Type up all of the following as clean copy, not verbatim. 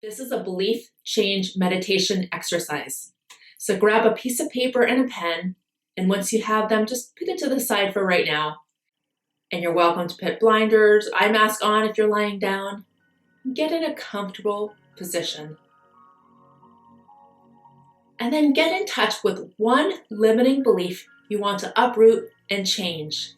This is a belief change meditation exercise. So grab a piece of paper and a pen, and once you have them, just put it to the side for right now. And you're welcome to put blinders, eye mask on if you're lying down. Get in a comfortable position. And then get in touch with one limiting belief you want to uproot and change.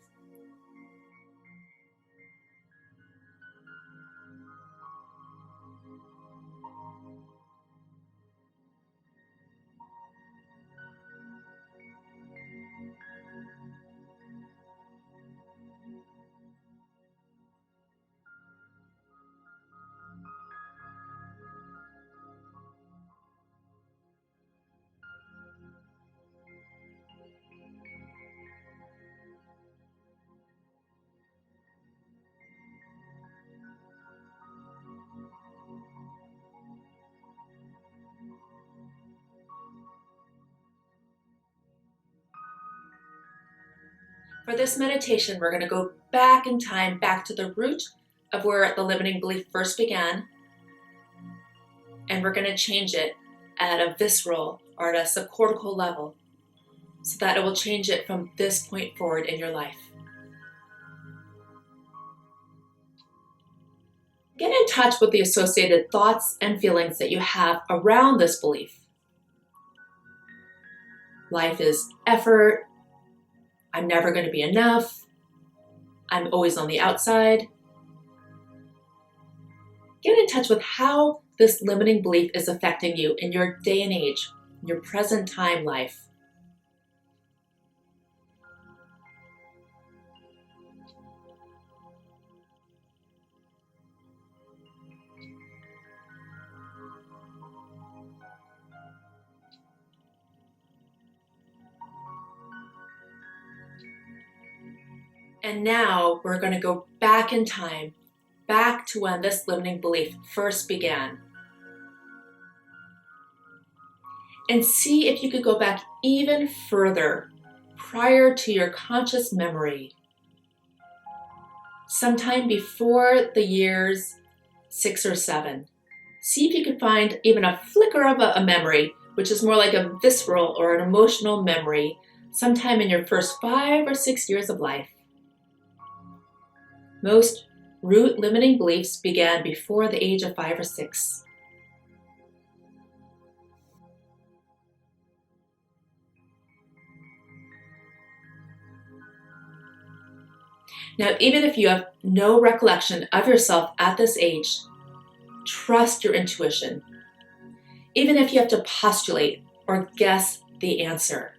For this meditation, we're going to go back in time, back to the root of where the limiting belief first began. And we're going to change it at a visceral or at a subcortical level so that it will change it from this point forward in your life. Get in touch with the associated thoughts and feelings that you have around this belief. Life is effort. I'm never going to be enough. I'm always on the outside. Get in touch with how this limiting belief is affecting you in your day and age, in your present time life. And now we're going to go back in time, back to when this limiting belief first began. And see if you could go back even further prior to your conscious memory. Sometime before the years 6 or 7. See if you could find even a flicker of a memory, which is more like a visceral or an emotional memory, sometime in your first 5 or 6 years of life. Most root limiting beliefs began before the age of 5 or 6. Now, even if you have no recollection of yourself at this age, trust your intuition. Even if you have to postulate or guess the answer.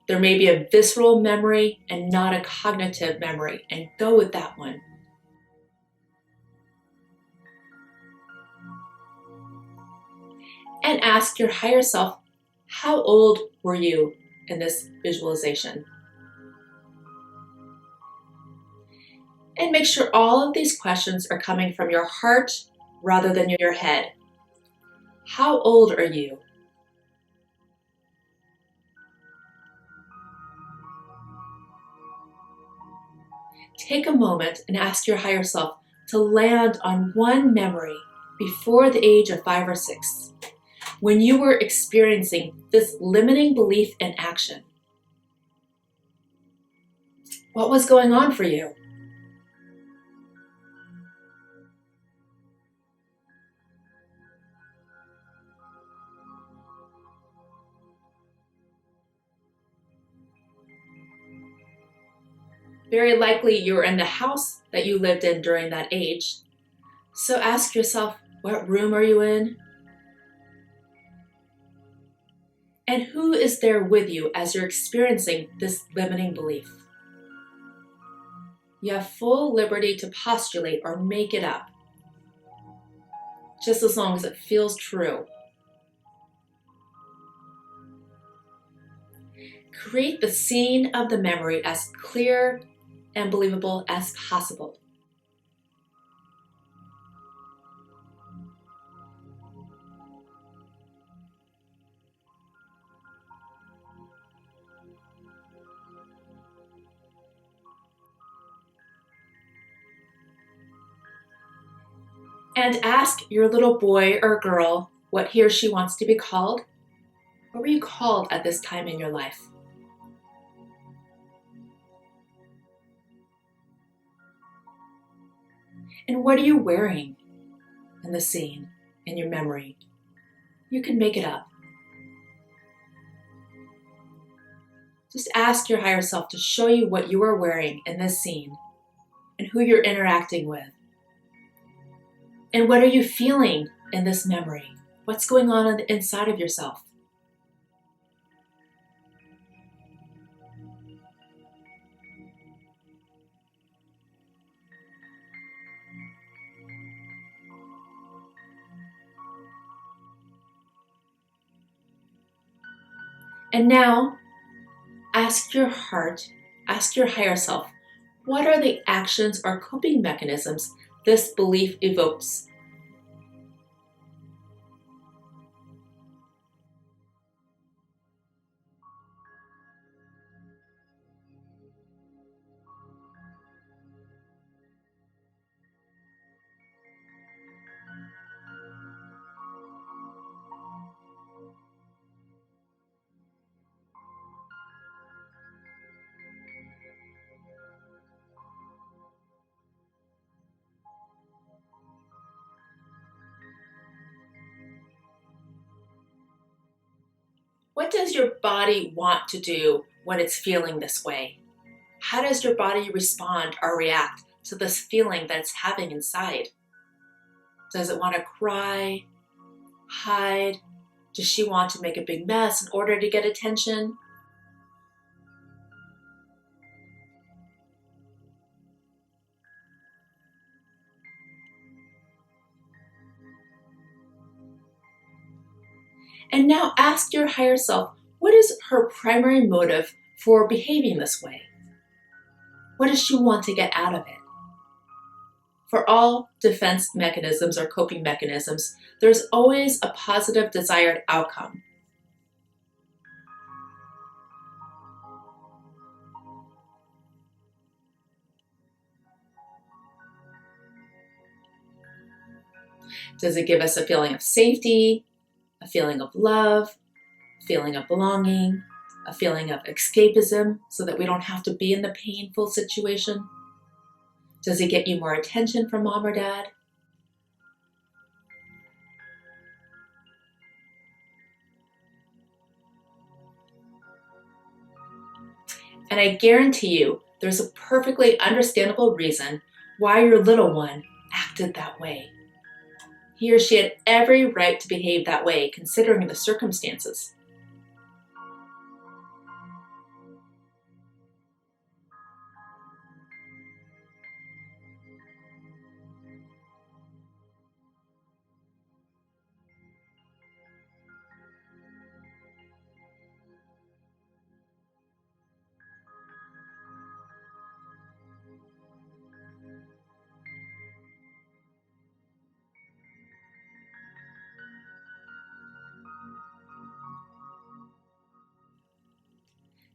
There may be a visceral memory and not a cognitive memory, and go with that one. And ask your higher self, how old were you in this visualization? And make sure all of these questions are coming from your heart rather than your head. How old are you? Take a moment and ask your higher self to land on one memory before the age of 5 or 6, when you were experiencing this limiting belief in action. What was going on for you? Very likely you were in the house that you lived in during that age. So ask yourself, what room are you in? And who is there with you as you're experiencing this limiting belief? You have full liberty to postulate or make it up, just as long as it feels true. Create the scene of the memory as clear and believable as possible. And ask your little boy or girl what he or she wants to be called. What were you called at this time in your life? And what are you wearing in the scene, in your memory? You can make it up. Just ask your higher self to show you what you are wearing in this scene and who you're interacting with. And what are you feeling in this memory? What's going on the inside of yourself? And now, ask your heart, ask your higher self, what are the actions or coping mechanisms this belief evokes? What does your body want to do when it's feeling this way? How does your body respond or react to this feeling that it's having inside? Does it want to cry, hide? Does she want to make a big mess in order to get attention? And now ask your higher self, what is her primary motive for behaving this way? What does she want to get out of it? For all defense mechanisms or coping mechanisms, there's always a positive desired outcome. Does it give us a feeling of safety, a feeling of love, a feeling of belonging, a feeling of escapism so that we don't have to be in the painful situation? Does it get you more attention from mom or dad? And I guarantee you, there's a perfectly understandable reason why your little one acted that way. He or she had every right to behave that way, considering the circumstances.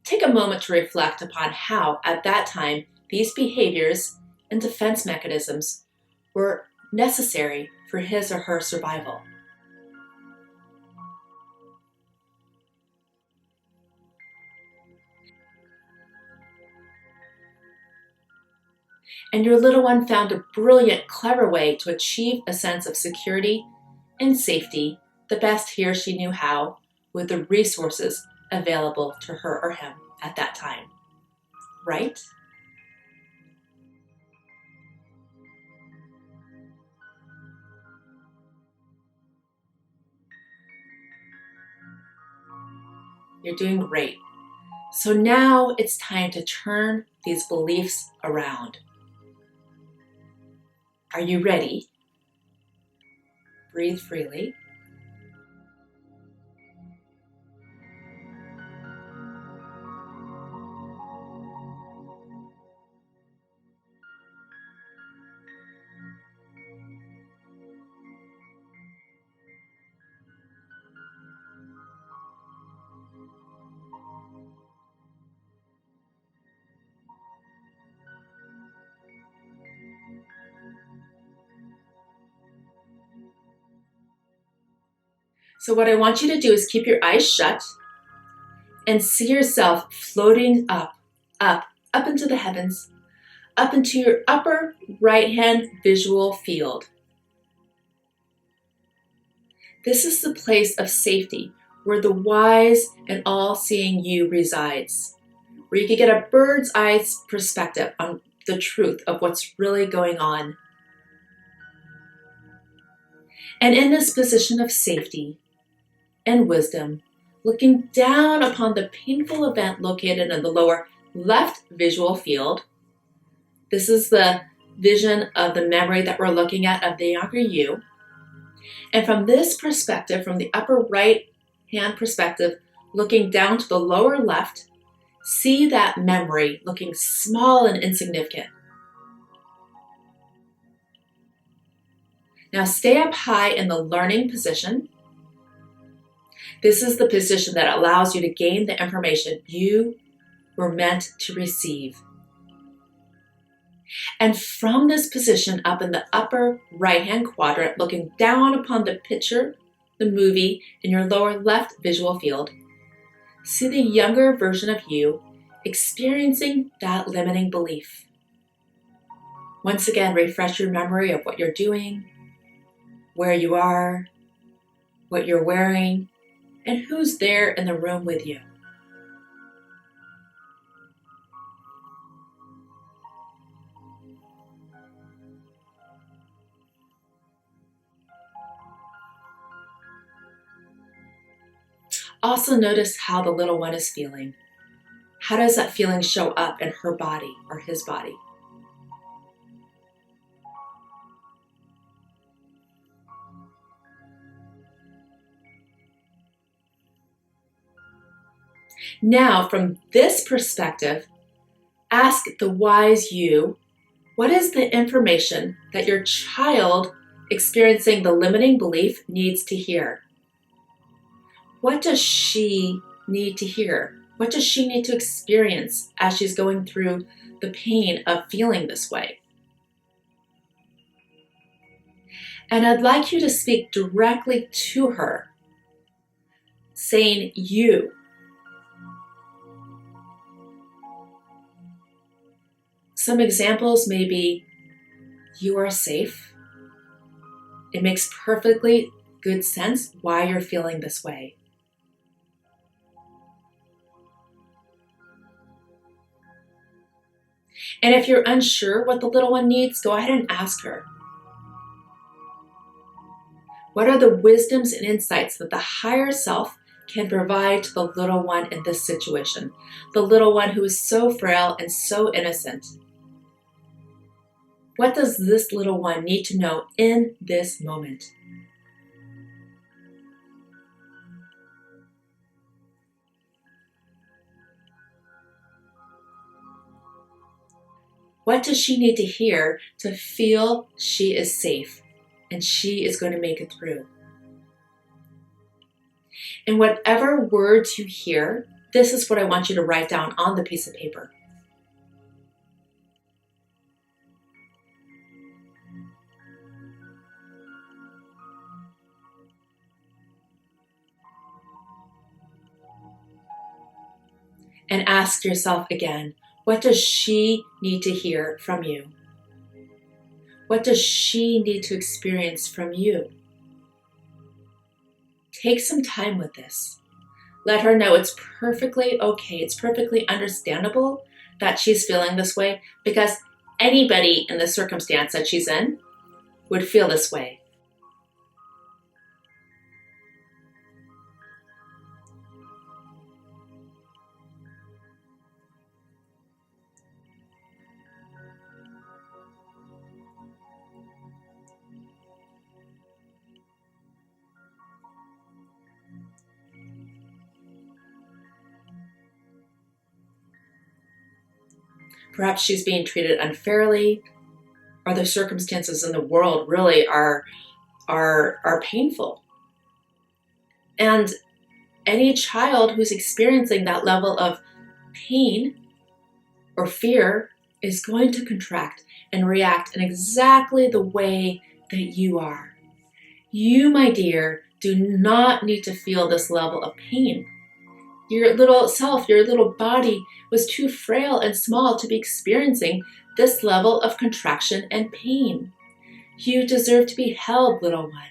Take a moment to reflect upon how, at that time, these behaviors and defense mechanisms were necessary for his or her survival. And your little one found a brilliant, clever way to achieve a sense of security and safety the best he or she knew how, with the resources available to her or him at that time. Right? You're doing great. So now it's time to turn these beliefs around. Are you ready? Breathe freely. So what I want you to do is keep your eyes shut and see yourself floating up, up into the heavens, up into your upper right-hand visual field. This is the place of safety where the wise and all-seeing you resides, where you can get a bird's eye perspective on the truth of what's really going on. And in this position of safety and wisdom, looking down upon the painful event located in the lower left visual field, this is the vision of the memory that we're looking at of the younger you. And from this perspective, from the upper right hand perspective, looking down to the lower left, see that memory looking small and insignificant. Now stay up high in the learning position. This is the position that allows you to gain the information you were meant to receive. And from this position up in the upper right-hand quadrant, looking down upon the picture, the movie, in your lower left visual field, see the younger version of you experiencing that limiting belief. Once again, refresh your memory of what you're doing, where you are, what you're wearing, and who's there in the room with you. Also notice how the little one is feeling. How does that feeling show up in her body or his body? Now, from this perspective, ask the wise you, what is the information that your child experiencing the limiting belief needs to hear? What does she need to hear? What does she need to experience as she's going through the pain of feeling this way? And I'd like you to speak directly to her, saying you. Some examples may be, you are safe. It makes perfectly good sense why you're feeling this way. And if you're unsure what the little one needs, go ahead and ask her. What are the wisdoms and insights that the higher self can provide to the little one in this situation? The little one who is so frail and so innocent. What does this little one need to know in this moment? What does she need to hear to feel she is safe and she is going to make it through? And whatever words you hear, this is what I want you to write down on the piece of paper. And ask yourself again, what does she need to hear from you? What does she need to experience from you? Take some time with this. Let her know it's perfectly okay. It's perfectly understandable that she's feeling this way, because anybody in the circumstance that she's in would feel this way. Perhaps she's being treated unfairly, or the circumstances in the world really are painful. And any child who's experiencing that level of pain or fear is going to contract and react in exactly the way that you are. You, my dear, do not need to feel this level of pain. Your little self, your little body was too frail and small to be experiencing this level of contraction and pain. You deserve to be held, little one.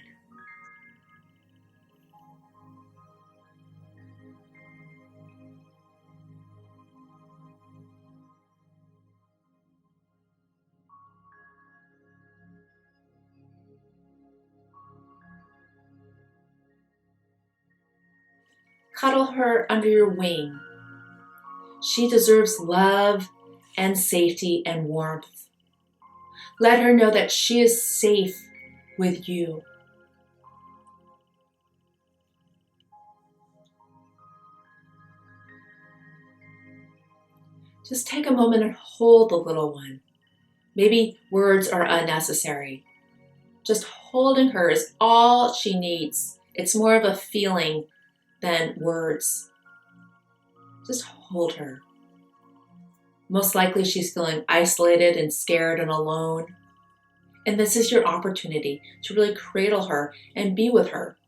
Cuddle her under your wing. She deserves love and safety and warmth. Let her know that she is safe with you. Just take a moment and hold the little one. Maybe words are unnecessary. Just holding her is all she needs. It's more of a feeling than words. Just hold her. Most likely she's feeling isolated and scared and alone. And this is your opportunity to really cradle her and be with her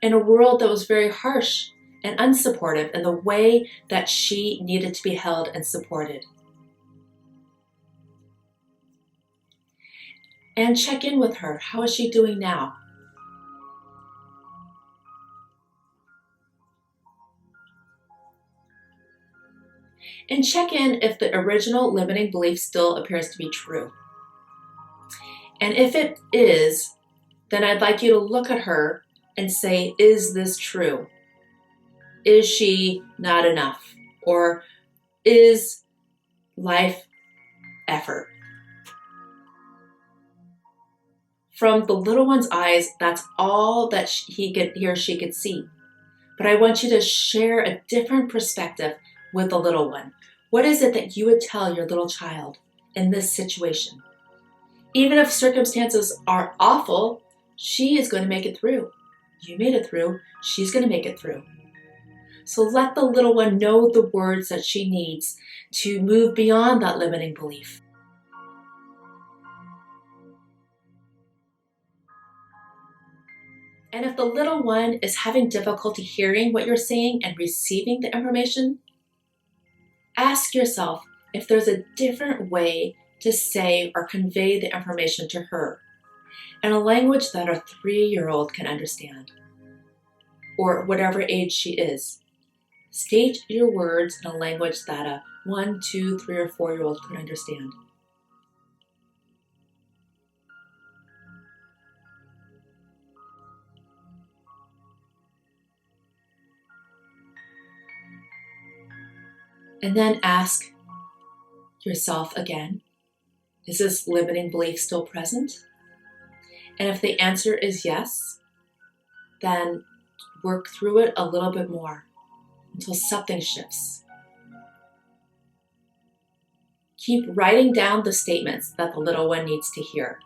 in a world that was very harsh and unsupportive in the way that she needed to be held and supported. And check in with her. How is she doing now? And check in if the original limiting belief still appears to be true. And if it is, then I'd like you to look at her and say, is this true? Is she not enough? Or is life effort? From the little one's eyes, that's all that he or she could see. But I want you to share a different perspective with the little one. What is it that you would tell your little child in this situation? Even if circumstances are awful, she is going to make it through. You made it through. She's going to make it through. So let the little one know the words that she needs to move beyond that limiting belief. And if the little one is having difficulty hearing what you're saying and receiving the information, ask yourself if there's a different way to say or convey the information to her in a language that a 3-year-old can understand, or whatever age she is. State your words in a language that a 1, 2, 3, or 4-year-old could understand. And then ask yourself again, is this limiting belief still present? And if the answer is yes, then work through it a little bit more until something shifts. Keep writing down the statements that the little one needs to hear.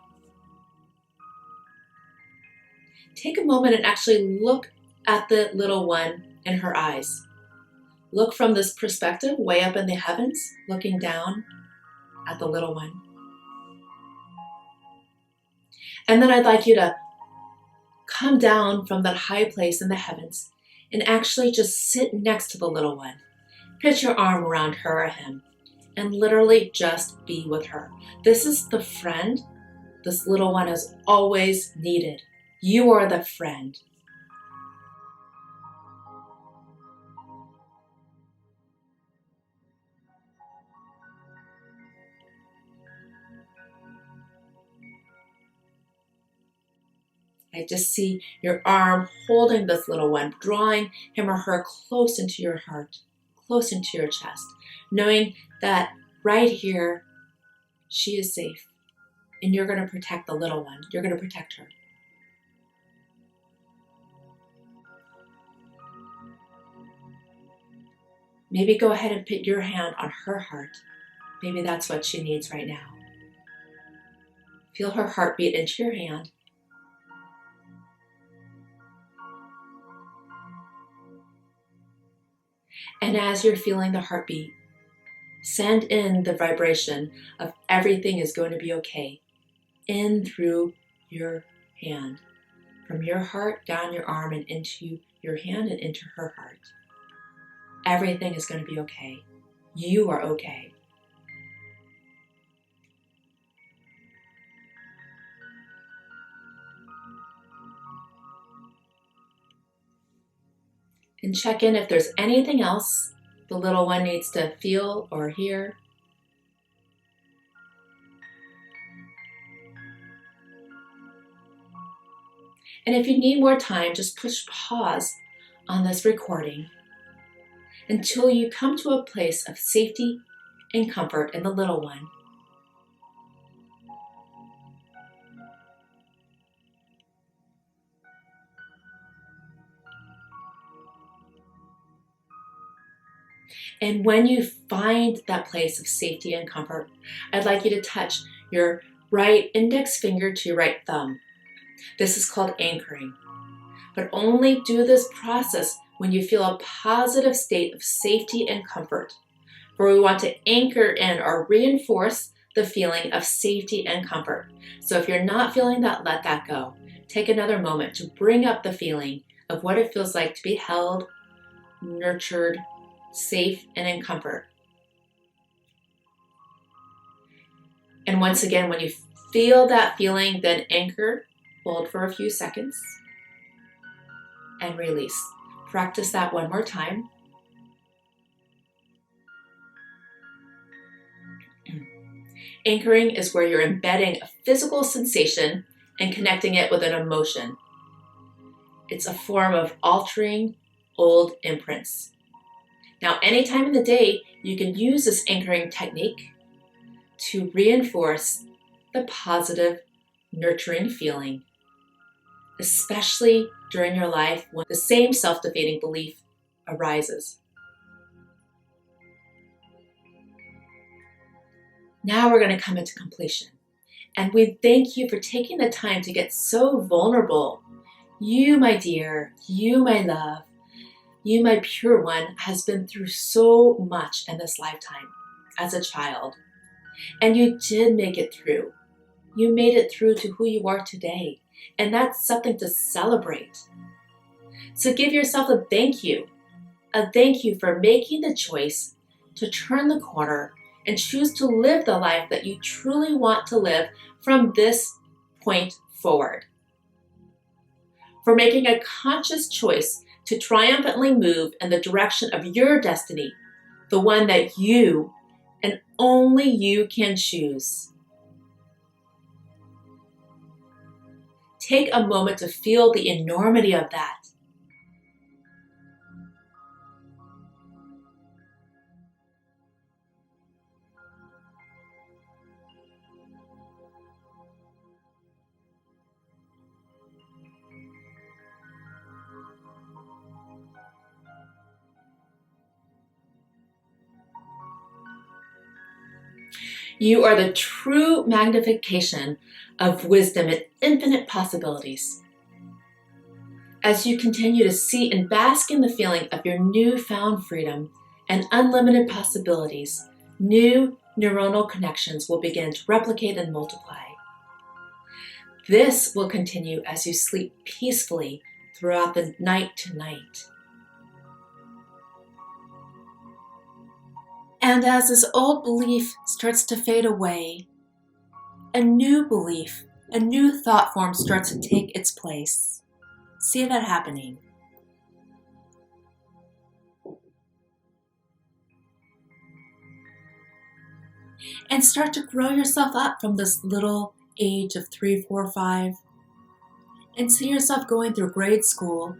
Take a moment and actually look at the little one in her eyes. Look from this perspective, way up in the heavens, looking down at the little one. And then I'd like you to come down from that high place in the heavens and actually just sit next to the little one. Put your arm around her or him and literally just be with her. This is the friend this little one has always needed. You are the friend. I just see your arm holding this little one, drawing him or her close into your heart, close into your chest, knowing that right here, she is safe. And you're going to protect the little one. You're going to protect her. Maybe go ahead and put your hand on her heart. Maybe that's what she needs right now. Feel her heartbeat into your hand. And as you're feeling the heartbeat, send in the vibration of everything is going to be okay in through your hand. from your heart down your arm and into your hand and into her heart. Everything is going to be okay. You are okay. And check in if there's anything else the little one needs to feel or hear. And if you need more time, just push pause on this recording until you come to a place of safety and comfort in the little one. And when you find that place of safety and comfort, I'd like you to touch your right index finger to your right thumb. This is called anchoring. But only do this process when you feel a positive state of safety and comfort, where we want to anchor in or reinforce the feeling of safety and comfort. So if you're not feeling that, let that go. Take another moment to bring up the feeling of what it feels like to be held, nurtured, safe, and in comfort. And once again, when you feel that feeling, then anchor, hold for a few seconds, and release. Practice that one more time. Anchoring is where you're embedding a physical sensation and connecting it with an emotion. It's a form of altering old imprints. Now, anytime in the day, you can use this anchoring technique to reinforce the positive, nurturing feeling, especially during your life when the same self-defeating belief arises. Now we're going to come into completion. And we thank you for taking the time to get so vulnerable. You, my dear, you, my love, you, my pure one, has been through so much in this lifetime as a child. And you did make it through. You made it through to who you are today. And that's something to celebrate. So give yourself a thank you for making the choice to turn the corner and choose to live the life that you truly want to live from this point forward. For making a conscious choice to triumphantly move in the direction of your destiny, the one that you and only you can choose. Take a moment to feel the enormity of that. You are the true magnification of wisdom and infinite possibilities. As you continue to see and bask in the feeling of your newfound freedom and unlimited possibilities, new neuronal connections will begin to replicate and multiply. This will continue as you sleep peacefully throughout the night to night. And as this old belief starts to fade away, a new belief, a new thought form starts to take its place. See that happening. And start to grow yourself up from this little age of 3, 4, 5. And see yourself going through grade school.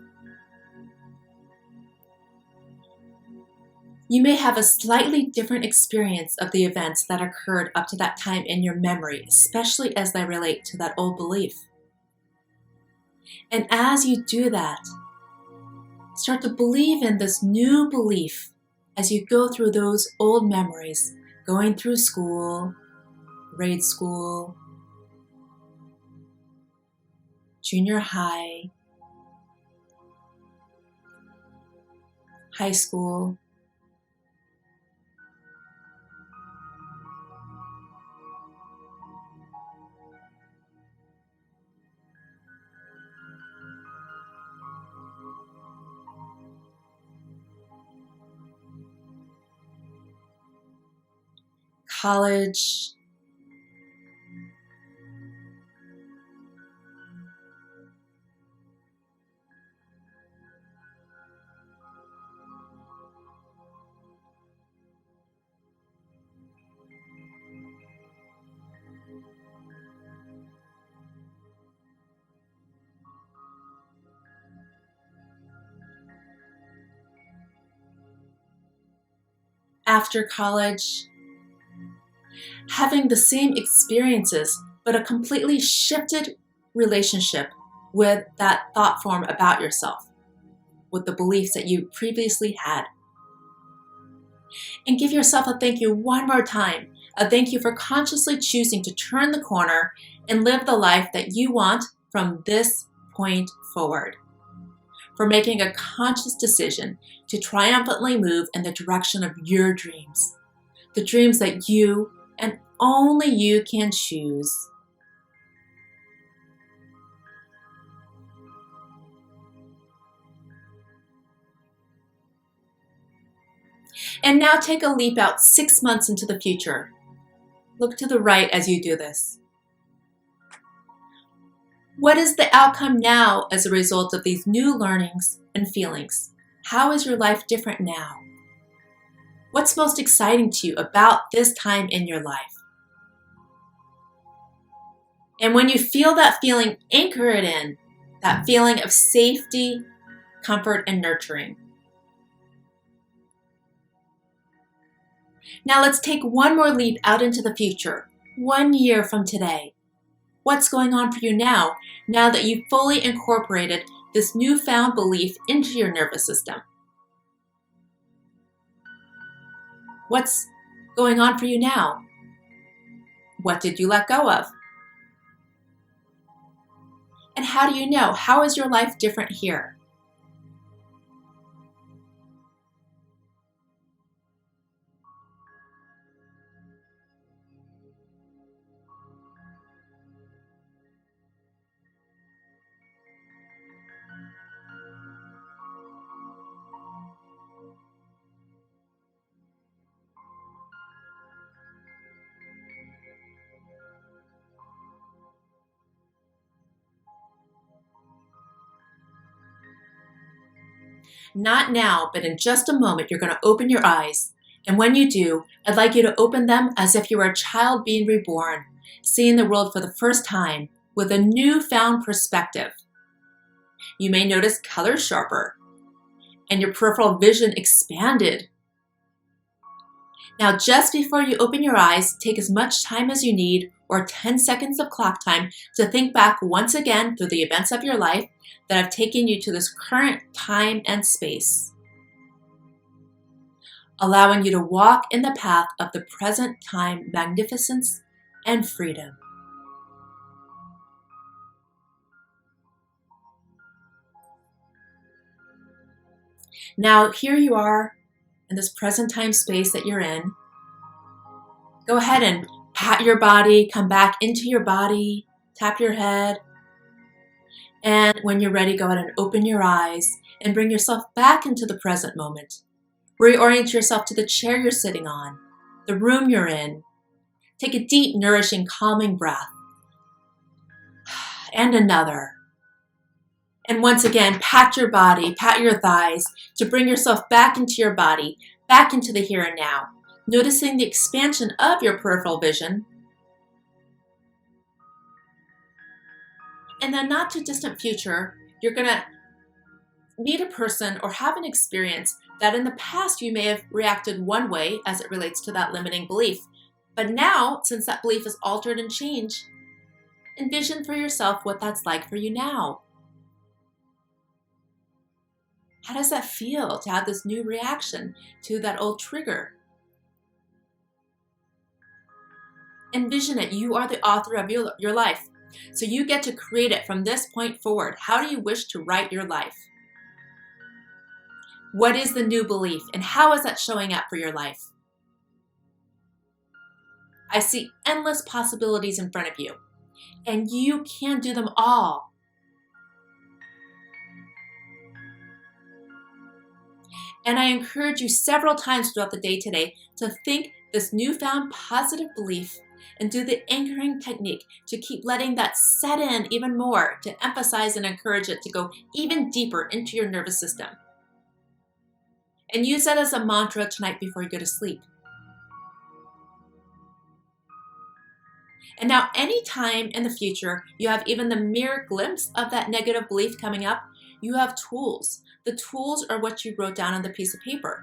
You may have a slightly different experience of the events that occurred up to that time in your memory, especially as they relate to that old belief. And as you do that, start to believe in this new belief as you go through those old memories, going through school, grade school, junior high, high school, college, after college, having the same experiences, but a completely shifted relationship with that thought form about yourself, with the beliefs that you previously had. And give yourself a thank you one more time, a thank you for consciously choosing to turn the corner and live the life that you want from this point forward, for making a conscious decision to triumphantly move in the direction of your dreams, the dreams that you and only you can choose. And now take a leap out 6 months into the future. Look to the right as you do this. What is the outcome now as a result of these new learnings and feelings? How is your life different now? What's most exciting to you about this time in your life? And when you feel that feeling, anchor it in, that feeling of safety, comfort, and nurturing. Now let's take one more leap out into the future, 1 year from today. What's going on for you now that you've fully incorporated this newfound belief into your nervous system? What's going on for you now? What did you let go of? And how do you know? How is your life different here? Not now, but in just a moment, you're going to open your eyes. And when you do, I'd like you to open them as if you were a child being reborn, seeing the world for the first time with a newfound perspective. You may notice colors sharper and your peripheral vision expanded. Now, just before you open your eyes, take as much time as you need, or 10 seconds of clock time, to think back once again through the events of your life that have taken you to this current time and space, allowing you to walk in the path of the present time magnificence and freedom. Now, here you are in this present time space that you're in. Go ahead and pat your body, come back into your body, tap your head. And when you're ready, go ahead and open your eyes and bring yourself back into the present moment. Reorient yourself to the chair you're sitting on, the room you're in. Take a deep, nourishing, calming breath. And another. And once again, pat your body, pat your thighs to bring yourself back into your body, back into the here and now, noticing the expansion of your peripheral vision. In the not too distant future, you're going to meet a person or have an experience that in the past you may have reacted one way as it relates to that limiting belief. But now, since that belief is altered and changed, envision for yourself what that's like for you now. How does that feel to have this new reaction to that old trigger? Envision it. You are the author of your life. So you get to create it from this point forward. How do you wish to write your life? What is the new belief and how is that showing up for your life? I see endless possibilities in front of you, and you can do them all. And I encourage you several times throughout the day today to think this newfound positive belief and do the anchoring technique to keep letting that set in even more, to emphasize and encourage it to go even deeper into your nervous system. And use that as a mantra tonight before you go to sleep. And now, anytime in the future you have even the mere glimpse of that negative belief coming up, you have tools. The tools are what you wrote down on the piece of paper.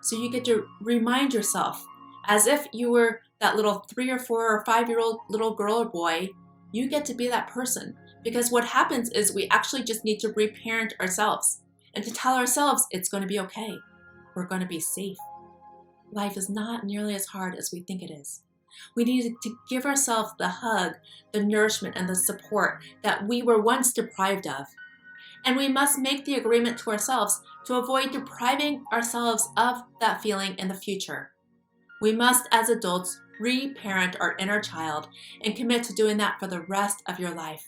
So you get to remind yourself, as if you were that little 3 or 4 or 5-year-old little girl or boy, you get to be that person. Because what happens is we actually just need to reparent ourselves and to tell ourselves it's going to be okay. We're going to be safe. Life is not nearly as hard as we think it is. We need to give ourselves the hug, the nourishment, and the support that we were once deprived of. And we must make the agreement to ourselves to avoid depriving ourselves of that feeling in the future. We must, as adults, reparent our inner child and commit to doing that for the rest of your life.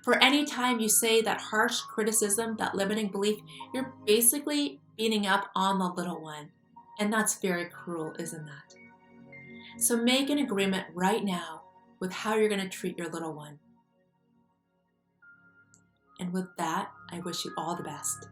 For any time you say that harsh criticism, that limiting belief, you're basically beating up on the little one. And that's very cruel, isn't that? So make an agreement right now with how you're going to treat your little one. And with that, I wish you all the best.